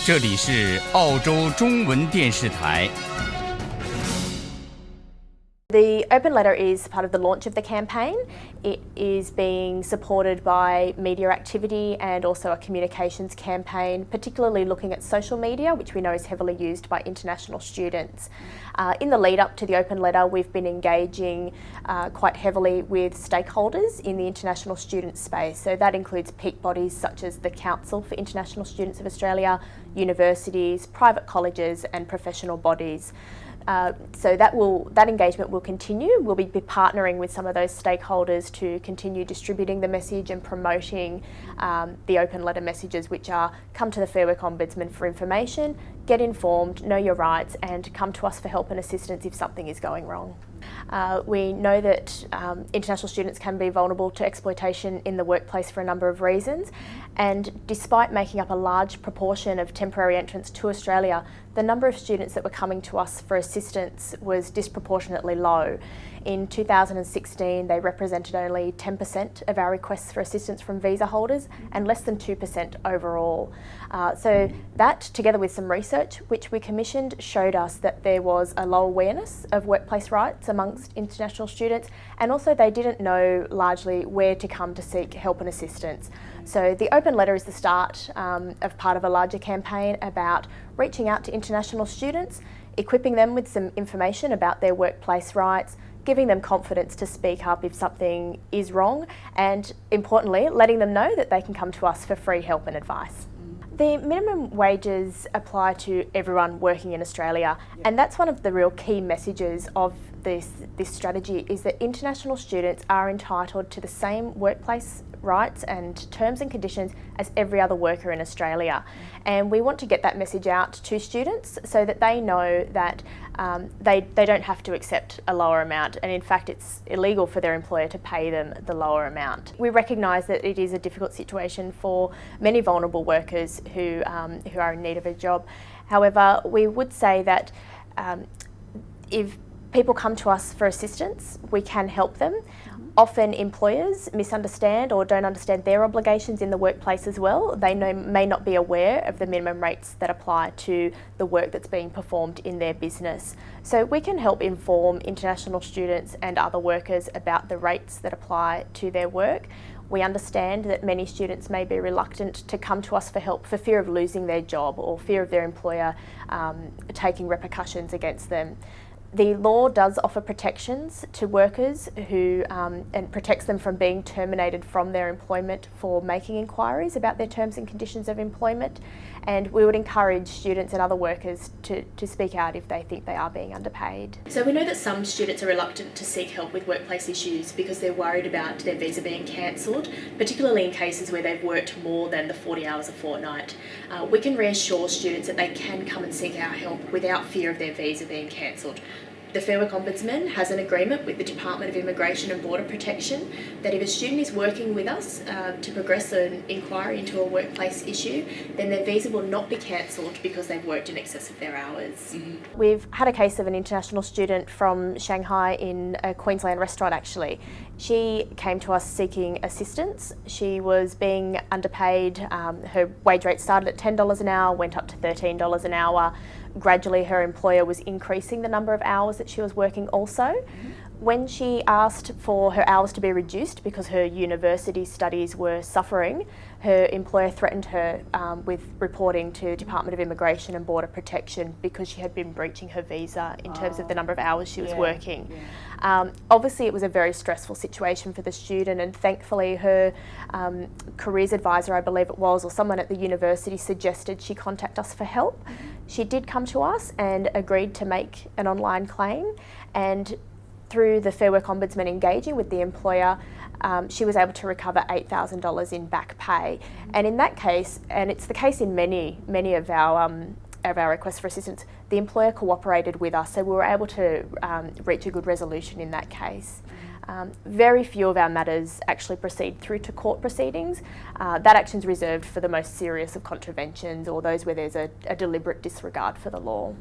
这里是澳洲中文电视台。The open letter is part of the launch of the campaign. It is being supported by media activity and also a communications campaign, particularly looking at social media, which we know is heavily used by international students. In the lead up to the open letter, we've been engaging quite heavily with stakeholders in the international student space. So that includes peak bodies such as the Council for International Students of Australia, universities, private colleges and professional bodies. So that engagement will continue. We'll be partnering with some of those stakeholders to continue distributing the message and promoting the open letter messages, which are come to the Fair Work Ombudsman for information, get informed, know your rights and come to us for help and assistance if something is going wrong. We know that international students can be vulnerable to exploitation in the workplace for a number of reasons, and despite making up a large proportion of temporary entrants to Australia, the number of students that were coming to us for assistance was disproportionately low. In 2016, they represented only 10% of our requests for assistance from visa holders and less than 2% overall. So that, together with some research which we commissioned, showed us that there was a low awareness of workplace rights amongst international students, and also they didn't know largely where to come to seek help and assistance. So the open letter is the start of part of a larger campaign about reaching out to international students, equipping them with some information about their workplace rights, giving them confidence to speak up if something is wrong, and importantly, letting them know that they can come to us for free help and advice. The minimum wages apply to everyone working in Australia, and that's one of the real key messages of this strategy, is that international students are entitled to the same workplace rights and terms and conditions as every other worker in Australia. And we want to get that message out to students so that they know that they don't have to accept a lower amount, and in fact it's illegal for their employer to pay them the lower amount. We recognise that it is a difficult situation for many vulnerable workers who are in need of a job. However, we would say that if people come to us for assistance, we can help them. Often employers misunderstand or don't understand their obligations in the workplace as well. They may not be aware of the minimum rates that apply to the work that's being performed in their business. So we can help inform international students and other workers about the rates that apply to their work. We understand that many students may be reluctant to come to us for help for fear of losing their job or fear of their employer taking repercussions against them. The law does offer protections to workers who and protects them from being terminated from their employment for making inquiries about their terms and conditions of employment, and we would encourage students and other workers to speak out if they think they are being underpaid. So we know that some students are reluctant to seek help with workplace issues because they're worried about their visa being cancelled, particularly in cases where they've worked more than the 40 hours a fortnight. We can reassure students that they can come and seek our help without fear of their visa being cancelled. The Fair Work Ombudsman has an agreement with the Department of Immigration and Border Protection that if a student is working with us to progress an inquiry into a workplace issue, then their visa will not be cancelled because they've worked in excess of their hours. Mm-hmm. We've had a case of an international student from Shanghai in a Queensland restaurant actually. She came to us seeking assistance. She was being underpaid. Her wage rate started at $10 an hour, went up to $13 an hour. Gradually her employer was increasing the number of hours that she was working also. Mm-hmm. When she asked for her hours to be reduced because her university studies were suffering, her employer threatened her with reporting to Department of Immigration and Border Protection because she had been breaching her visa in terms of the number of hours she was working. Yeah. Obviously it was a very stressful situation for the student, and thankfully her careers advisor, I believe it was, or someone at the university suggested she contact us for help. Mm-hmm. She did come to us and agreed to make an online claim, and through the Fair Work Ombudsman engaging with the employer, she was able to recover $8,000 in back pay. And in that case, and it's the case in many of our requests for assistance, the employer cooperated with us, so we were able to reach a good resolution in that case. Very few of our matters actually proceed through to court proceedings. That action is reserved for the most serious of contraventions or those where there's a deliberate disregard for the law.